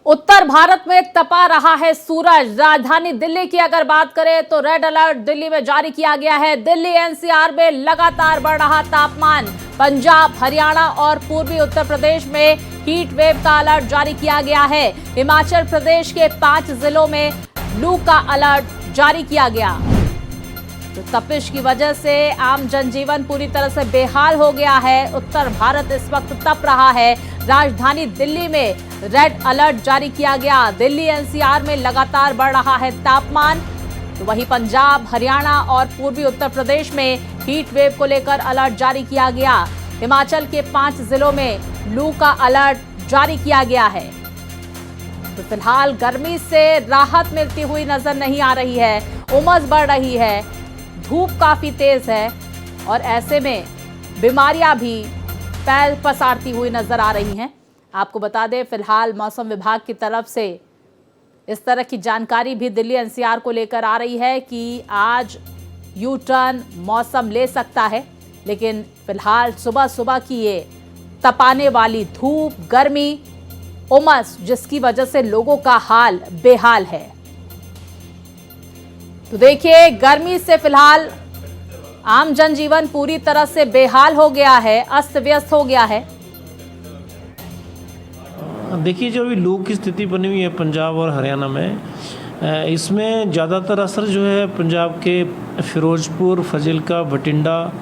उत्तर भारत में तपा रहा है सूरज। राजधानी दिल्ली की अगर बात करें तो रेड अलर्ट दिल्ली में जारी किया गया है। दिल्ली एनसीआर में लगातार बढ़ रहा तापमान। पंजाब, हरियाणा और पूर्वी उत्तर प्रदेश में हीट वेव का अलर्ट जारी किया गया है। हिमाचल प्रदेश के 5 जिलों में लू का अलर्ट जारी किया गया। तो तपिश की वजह से आम जनजीवन पूरी तरह से बेहाल हो गया है। उत्तर भारत इस वक्त तप रहा है। राजधानी दिल्ली में रेड अलर्ट जारी किया गया। दिल्ली एनसीआर में लगातार बढ़ रहा है तापमान। तो वहीं पंजाब, हरियाणा और पूर्वी उत्तर प्रदेश में हीट वेव को लेकर अलर्ट जारी किया गया। हिमाचल के 5 जिलों में लू का अलर्ट जारी किया गया है। तो फिलहाल गर्मी से राहत मिलती हुई नजर नहीं आ रही है। उमस बढ़ रही है, धूप काफी तेज है और ऐसे में बीमारियां भी पैर पसारती हुई नजर आ रही हैं। आपको बता दें, फिलहाल मौसम विभाग की तरफ से इस तरह की जानकारी भी दिल्ली एनसीआर को लेकर आ रही है कि आज यू टर्न मौसम ले सकता है। लेकिन फिलहाल सुबह सुबह की ये तपाने वाली धूप, गर्मी, उमस, जिसकी वजह से लोगों का हाल बेहाल है। तो देखिए, गर्मी से फिलहाल आम जनजीवन पूरी तरह से बेहाल हो गया है, अस्त व्यस्त हो गया है। देखिए, जो अभी लू की स्थिति बनी हुई है पंजाब और हरियाणा में, इसमें ज़्यादातर असर जो है पंजाब के फिरोजपुर, फजिल्का, बठिंडा,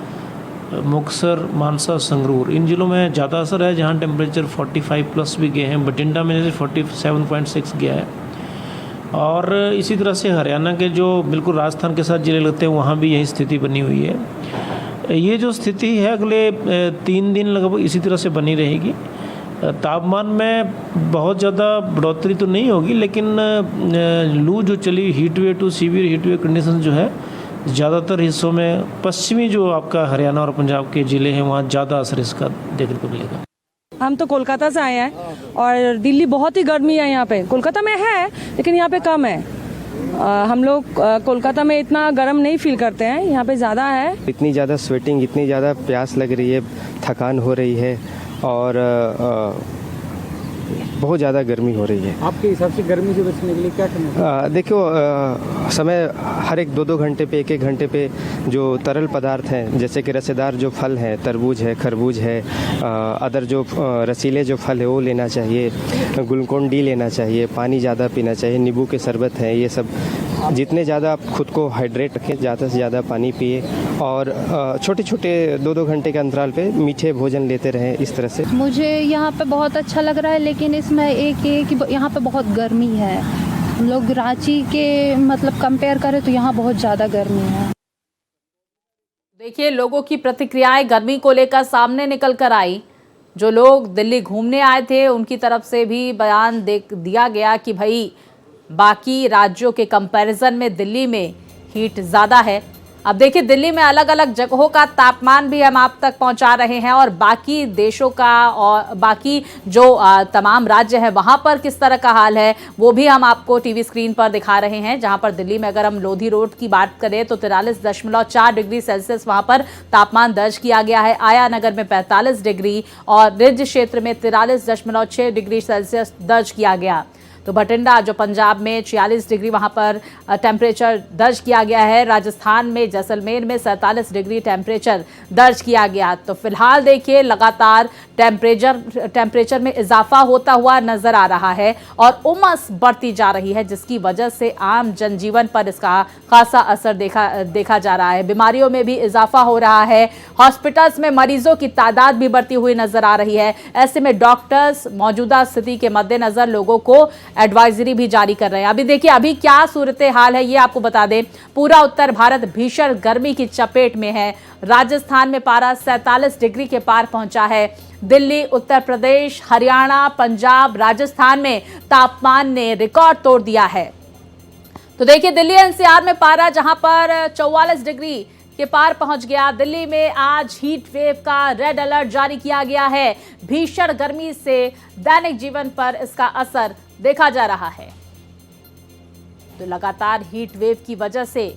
मुक्तसर, मानसा, संगरूर, इन जिलों में ज़्यादा असर है, जहां टेम्परेचर 45 प्लस भी गए हैं। बठिंडा में जैसे 47.6 गया है। और इसी तरह से हरियाणा के जो बिल्कुल राजस्थान के साथ जिले लगते हैं, वहाँ भी यही स्थिति बनी हुई है। ये जो स्थिति है अगले 3 दिन लगभग इसी तरह से बनी रहेगी। तापमान में बहुत ज़्यादा बढ़ोतरी तो नहीं होगी, लेकिन लू जो चली, heat wave to severe heat wave condition जो है, ज़्यादातर हिस्सों में पश्चिमी जो आपका हरियाणा और पंजाब के ज़िले हैं, वहाँ ज़्यादा असर इसका देखने को मिलेगा। हम तो कोलकाता से आए हैं और दिल्ली बहुत ही गर्मी है यहाँ पे। कोलकाता में है लेकिन यहाँ पे कम है। हम लोग कोलकाता में इतना गर्म नहीं फील करते हैं, यहाँ पे ज़्यादा है। इतनी ज़्यादा स्वेटिंग, इतनी ज़्यादा प्यास लग रही है, थकान हो रही है और बहुत ज़्यादा गर्मी हो रही है। आपके हिसाब से गर्मी से बचने के लिए क्या करना है? देखो, समय हर एक 2-2 घंटे पे, 1-1 घंटे पे जो तरल पदार्थ हैं, जैसे कि रसेदार जो फल हैं, तरबूज है, खरबूज है, अदर जो रसीले जो फल है वो लेना चाहिए, ग्लूकोन डी लेना चाहिए, पानी ज़्यादा पीना चाहिए, नींबू के शरबत हैं, ये सब जितने ज़्यादा आप खुद को हाइड्रेट रखें, ज़्यादा से ज़्यादा पानी पिए और छोटे छोटे 2-2 घंटे के अंतराल पे मीठे भोजन लेते रहें। इस तरह से मुझे यहाँ पे बहुत अच्छा लग रहा है, लेकिन इसमें एक है कि यहाँ पे बहुत गर्मी है। हम लोग रांची के मतलब कंपेयर करें तो यहाँ बहुत ज़्यादा गर्मी है। देखिए, लोगों की प्रतिक्रियाएं गर्मी को लेकर सामने निकल कर आई। जो लोग दिल्ली घूमने आए थे उनकी तरफ से भी बयान दिया गया कि भाई बाकी राज्यों के कंपैरिजन में दिल्ली में हीट ज़्यादा है। अब देखिए, दिल्ली में अलग अलग जगहों का तापमान भी हम आप तक पहुंचा रहे हैं और बाकी देशों का और बाकी जो तमाम राज्य हैं वहां पर किस तरह का हाल है वो भी हम आपको टीवी स्क्रीन पर दिखा रहे हैं। जहां पर दिल्ली में अगर हम लोधी रोड की बात करें तो 43.4 डिग्री सेल्सियस वहां पर तापमान दर्ज किया गया है। आया नगर में 45 डिग्री और रिज क्षेत्र में 43.6 डिग्री सेल्सियस दर्ज किया गया। तो बठिंडा जो पंजाब में 46 डिग्री वहां पर टेम्परेचर दर्ज किया गया है। राजस्थान में जैसलमेर में 47 डिग्री टेम्परेचर दर्ज किया गया। तो फिलहाल देखिए, लगातार टेम्परेचर में इजाफा होता हुआ नजर आ रहा है और उमस बढ़ती जा रही है, जिसकी वजह से आम जनजीवन पर इसका खासा असर देखा जा रहा है। बीमारियों में भी इजाफा हो रहा है। हॉस्पिटल्स में मरीजों की तादाद भी बढ़ती हुई नजर आ रही है। ऐसे में डॉक्टर्स मौजूदा स्थिति के मद्देनजर लोगों को एडवाइजरी भी जारी कर रहे हैं। अभी देखिए, अभी क्या सूरत हाल है ये आपको बता दें। पूरा उत्तर भारत भीषण गर्मी की चपेट में है। राजस्थान में पारा 47 डिग्री के पार पहुंचा है। दिल्ली, उत्तर प्रदेश, हरियाणा, पंजाब, राजस्थान में तापमान ने रिकॉर्ड तोड़ दिया है। तो देखिए, दिल्ली एनसीआर में पारा जहां पर 44 डिग्री के पार पहुंच गया। दिल्ली में आज हीट वेव का रेड अलर्ट जारी किया गया है। भीषण गर्मी से दैनिक जीवन पर इसका असर देखा जा रहा है। तो लगातार हीट वेव की वजह से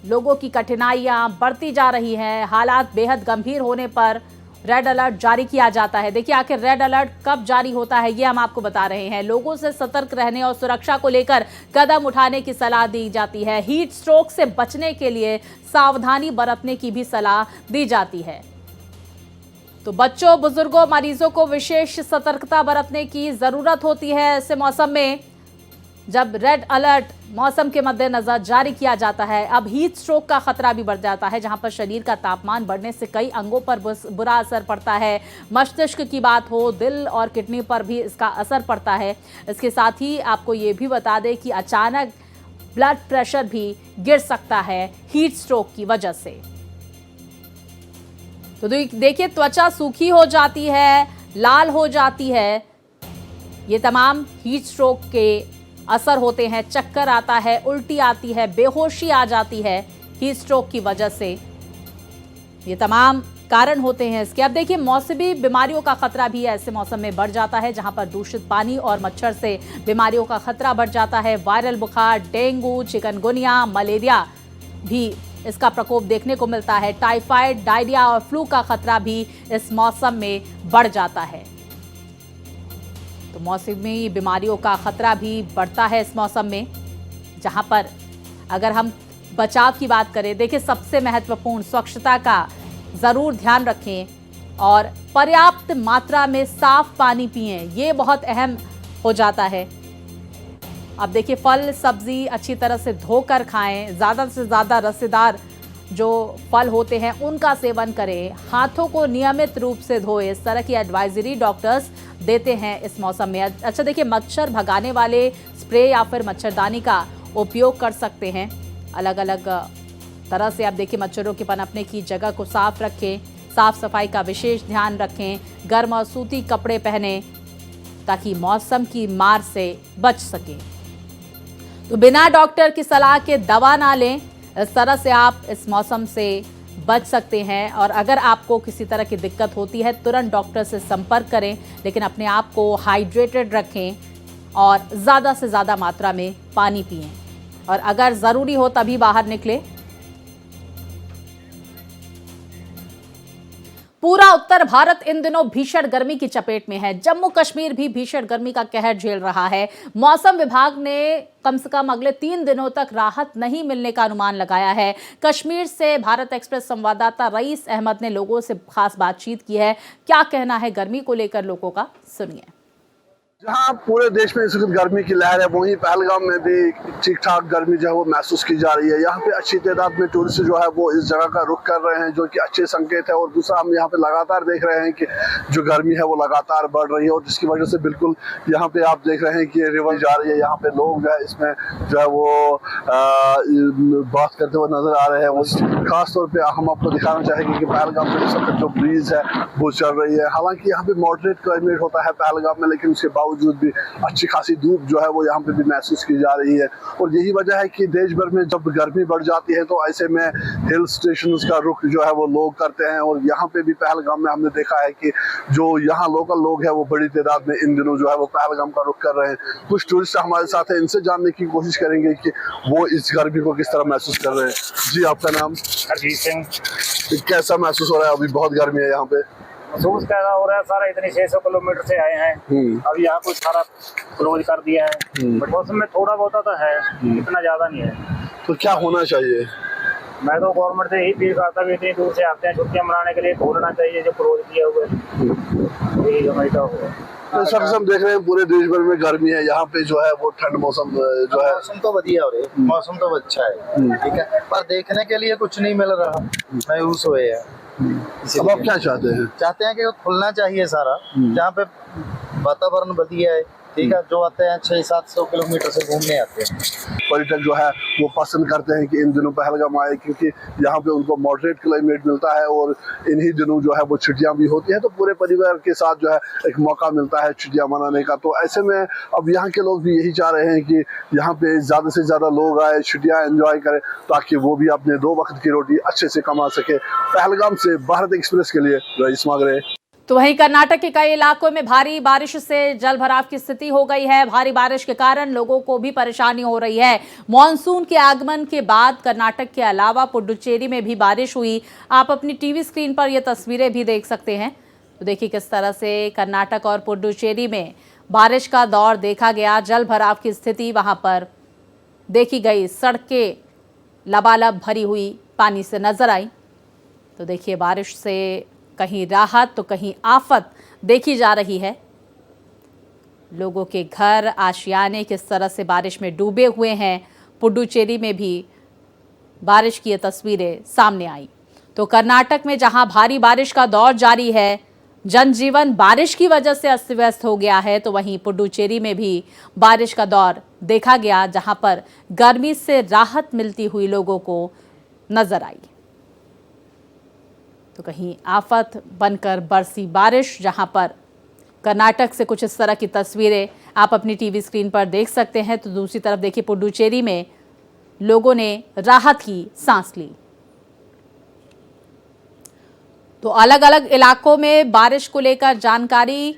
लोगों की कठिनाइयां बढ़ती जा रही हैं। हालात बेहद गंभीर होने पर रेड अलर्ट जारी किया जाता है। देखिए आखिर रेड अलर्ट कब जारी होता है ये हम आपको बता रहे हैं। लोगों से सतर्क रहने और सुरक्षा को लेकर कदम उठाने की सलाह दी जाती है। हीट स्ट्रोक से बचने के लिए सावधानी बरतने की भी सलाह दी जाती है। तो बच्चों, बुजुर्गों, मरीजों को विशेष सतर्कता बरतने की जरूरत होती है ऐसे मौसम में, जब रेड अलर्ट मौसम के मद्देनजर जारी किया जाता है। अब हीट स्ट्रोक का खतरा भी बढ़ जाता है, जहां पर शरीर का तापमान बढ़ने से कई अंगों पर बुरा असर पड़ता है। मस्तिष्क की बात हो, दिल और किडनी पर भी इसका असर पड़ता है। इसके साथ ही आपको ये भी बता दें कि अचानक ब्लड प्रेशर भी गिर सकता है हीट स्ट्रोक की वजह से। तो देखिए, त्वचा सूखी हो जाती है, लाल हो जाती है, ये तमाम हीट स्ट्रोक के असर होते हैं। चक्कर आता है, उल्टी आती है, बेहोशी आ जाती है हीट स्ट्रोक की वजह से। ये तमाम कारण होते हैं इसके। अब देखिए, मौसमी बीमारियों का खतरा भी ऐसे मौसम में बढ़ जाता है, जहां पर दूषित पानी और मच्छर से बीमारियों का खतरा बढ़ जाता है। वायरल बुखार, डेंगू, चिकनगुनिया, मलेरिया भी इसका प्रकोप देखने को मिलता है। टाइफाइड, डायरिया और फ्लू का खतरा भी इस मौसम में बढ़ जाता है। तो मौसमी बीमारियों का खतरा भी बढ़ता है इस मौसम में, जहां पर अगर हम बचाव की बात करें, देखिए सबसे महत्वपूर्ण स्वच्छता का ज़रूर ध्यान रखें और पर्याप्त मात्रा में साफ पानी पिएं, ये बहुत अहम हो जाता है। अब देखिए, फल सब्जी अच्छी तरह से धोकर खाएं, ज़्यादा से ज़्यादा रसेदार जो फल होते हैं उनका सेवन करें, हाथों को नियमित रूप से धोएं। इस तरह की एडवाइजरी डॉक्टर्स देते हैं इस मौसम में। अच्छा देखिए, मच्छर भगाने वाले स्प्रे या फिर मच्छरदानी का उपयोग कर सकते हैं। अलग अलग तरह से आप देखिए, मच्छरों के पनपने की जगह को साफ रखें, साफ सफाई का विशेष ध्यान रखें, गर्म और सूती कपड़े पहने ताकि मौसम की मार से बच सकें। तो बिना डॉक्टर की सलाह के दवा ना लें, इस तरह से आप इस मौसम से बच सकते हैं। और अगर आपको किसी तरह की दिक्कत होती है, तुरंत डॉक्टर से संपर्क करें, लेकिन अपने आप को हाइड्रेटेड रखें और ज़्यादा से ज़्यादा मात्रा में पानी पिएं और अगर ज़रूरी हो तभी बाहर निकलें। पूरा उत्तर भारत इन दिनों भीषण गर्मी की चपेट में है। जम्मू कश्मीर भी भीषण गर्मी का कहर झेल रहा है। मौसम विभाग ने कम से कम अगले 3 दिनों तक राहत नहीं मिलने का अनुमान लगाया है। कश्मीर से भारत एक्सप्रेस संवाददाता रईस अहमद ने लोगों से खास बातचीत की है। क्या कहना है गर्मी को लेकर लोगों का, सुनिए। जहाँ पूरे देश में इस वक्त गर्मी की लहर है, वहीं पहलगाम में भी ठीक ठाक गर्मी जो है वो महसूस की जा रही है। यहाँ पे अच्छी तादाद में टूरिस्ट जो है वो इस जगह का रुख कर रहे हैं, जो कि अच्छे संकेत है। और दूसरा, हम यहाँ पे लगातार देख रहे हैं कि जो गर्मी है वो लगातार बढ़ रही है, और जिसकी वजह से बिल्कुल यहाँ पे आप देख रहे हैं कि रिवर जा रही है। यहाँ पे लोग जो है इसमें जो है वो बात करते हुए नजर आ रहे हैं। वो खास तौर पर हम आपको दिखाना चाहेंगे कि पहलगाम में इस वक्त जो ब्रीज है वो चल रही है। हालांकि यहाँ पे मॉडरेट क्लाइमेट होता है पहलगाम में, लेकिन उसके बावजूद भी अच्छी खासी धूप जो है वो यहाँ पे भी महसूस की जा रही है। और यही वजह है कि देश भर में जब गर्मी बढ़ जाती है तो ऐसे में हिल स्टेशंस का रुख जो है वो लोग करते हैं। और यहाँ पे भी पहलगाम में हमने देखा है कि जो यहाँ लोकल लोग हैं वो बड़ी तादाद में इन दिनों जो है वो पहलगाम का रुख कर रहे हैं। कुछ टूरिस्ट हमारे साथ हैं, इनसे जानने की कोशिश करेंगे कि वो इस गर्मी को किस तरह महसूस कर रहे हैं। जी, आपका नाम? हरजीत सिंह। कैसा महसूस हो रहा है? अभी बहुत गर्मी है यहाँ पे। महसूस कैसा हो रहा है? सारा इतने 600 किलोमीटर से आए हैं, अभी यहाँ कुछ सारा क्लोज कर दिया है। बट मौसम में थोड़ा बहुत तो है, इतना ज्यादा नहीं है। तो क्या होना चाहिए? मैं तो गवर्नमेंट से यही फील करता भी, इतनी दूर से आते हैं छुट्टियां मनाने के लिए, खोलना चाहिए जो क्लोज किया हुआ है। यही समझता हूँ। तो सबसे हम देख रहे हैं पूरे देश भर में गर्मी है, यहाँ पे जो है वो ठंड मौसम जो है। मौसम तो बढ़िया हो रही है, मौसम तो अच्छा है, ठीक है, पर देखने के लिए कुछ नहीं मिल रहा, मायूस हुए हैं। अब आप क्या चाहते हैं? चाहते हैं कि खुलना चाहिए सारा, जहाँ पे वातावरण बढ़िया है, ठीक है। जो आते हैं 600-700 किलोमीटर से घूमने आते हैं। पर्यटक जो है वो पसंद करते हैं कि इन दिनों पहलगाम आए, क्योंकि यहाँ पे उनको मॉडरेट क्लाइमेट मिलता है और इन्हीं दिनों जो है वो छुट्टियाँ भी होती हैं, तो पूरे परिवार के साथ जो है एक मौका मिलता है छुट्टियाँ मनाने का। तो ऐसे में अब यहाँ के लोग भी यही चाह रहे हैं कि यहाँ पे ज़्यादा से ज़्यादा लोग आए, छुट्टियाँ एंजॉय करें, ताकि वो भी अपने 2 वक्त की रोटी अच्छे से कमा सके। पहलगाम से भारत एक्सप्रेस के लिए रईस मागरे। तो वहीं कर्नाटक के कई इलाकों में भारी बारिश से जल भराव की स्थिति हो गई है। भारी बारिश के कारण लोगों को भी परेशानी हो रही है। मॉनसून के आगमन के बाद कर्नाटक के अलावा पुडुचेरी में भी बारिश हुई। आप अपनी टीवी स्क्रीन पर ये तस्वीरें भी देख सकते हैं। तो देखिए किस तरह से कर्नाटक और पुडुचेरी में बारिश का दौर देखा गया। जल भराव की स्थिति वहां पर देखी गई। सड़कें लबालब भरी हुई पानी से नजर आई। तो देखिए बारिश से कहीं राहत तो कहीं आफत देखी जा रही है। लोगों के घर आशियाने किस तरह से बारिश में डूबे हुए हैं। पुडुचेरी में भी बारिश की ये तस्वीरें सामने आई। तो कर्नाटक में जहां भारी बारिश का दौर जारी है, जनजीवन बारिश की वजह से अस्त व्यस्त हो गया है, तो वहीं पुडुचेरी में भी बारिश का दौर देखा गया, जहां पर गर्मी से राहत मिलती हुई लोगों को नजर आई। तो कहीं आफत बनकर बरसी बारिश, जहां पर कर्नाटक से कुछ इस तरह की तस्वीरें आप अपनी टीवी स्क्रीन पर देख सकते हैं। तो दूसरी तरफ देखिए पुडुचेरी में लोगों ने राहत की सांस ली। तो अलग अलग इलाकों में बारिश को लेकर जानकारी,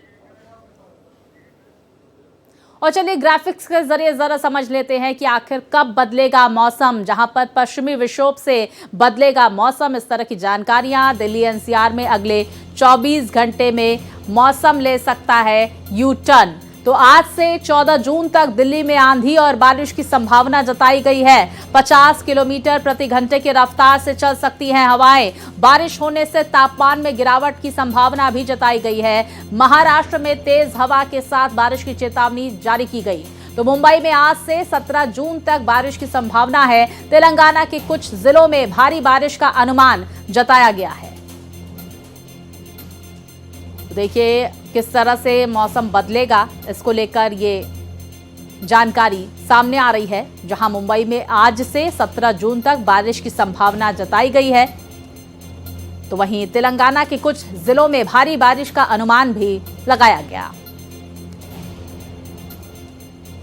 और चलिए ग्राफिक्स के जरिए जरा समझ लेते हैं कि आखिर कब बदलेगा मौसम। जहां पर पश्चिमी विक्षोभ से बदलेगा मौसम, इस तरह की जानकारियां। दिल्ली एनसीआर में अगले 24 घंटे में मौसम ले सकता है यू टर्न। तो आज से 14 जून तक दिल्ली में आंधी और बारिश की संभावना जताई गई है। 50 किलोमीटर प्रति घंटे की रफ्तार से चल सकती हैं हवाएं। बारिश होने से तापमान में गिरावट की संभावना भी जताई गई है। महाराष्ट्र में तेज हवा के साथ बारिश की चेतावनी जारी की गई। तो मुंबई में आज से 17 जून तक बारिश की संभावना है। तेलंगाना के कुछ जिलों में भारी बारिश का अनुमान जताया गया है। देखिए किस तरह से मौसम बदलेगा, इसको लेकर ये जानकारी सामने आ रही है। जहां मुंबई में आज से 17 जून तक बारिश की संभावना जताई गई है, तो वहीं तेलंगाना के कुछ जिलों में भारी बारिश का अनुमान भी लगाया गया।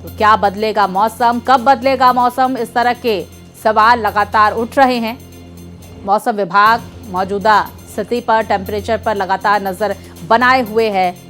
तो क्या बदलेगा मौसम, कब बदलेगा मौसम, इस तरह के सवाल लगातार उठ रहे हैं। मौसम विभाग मौजूदा स्थिति पर, टेम्परेचर पर लगातार नजर बनाए हुए है।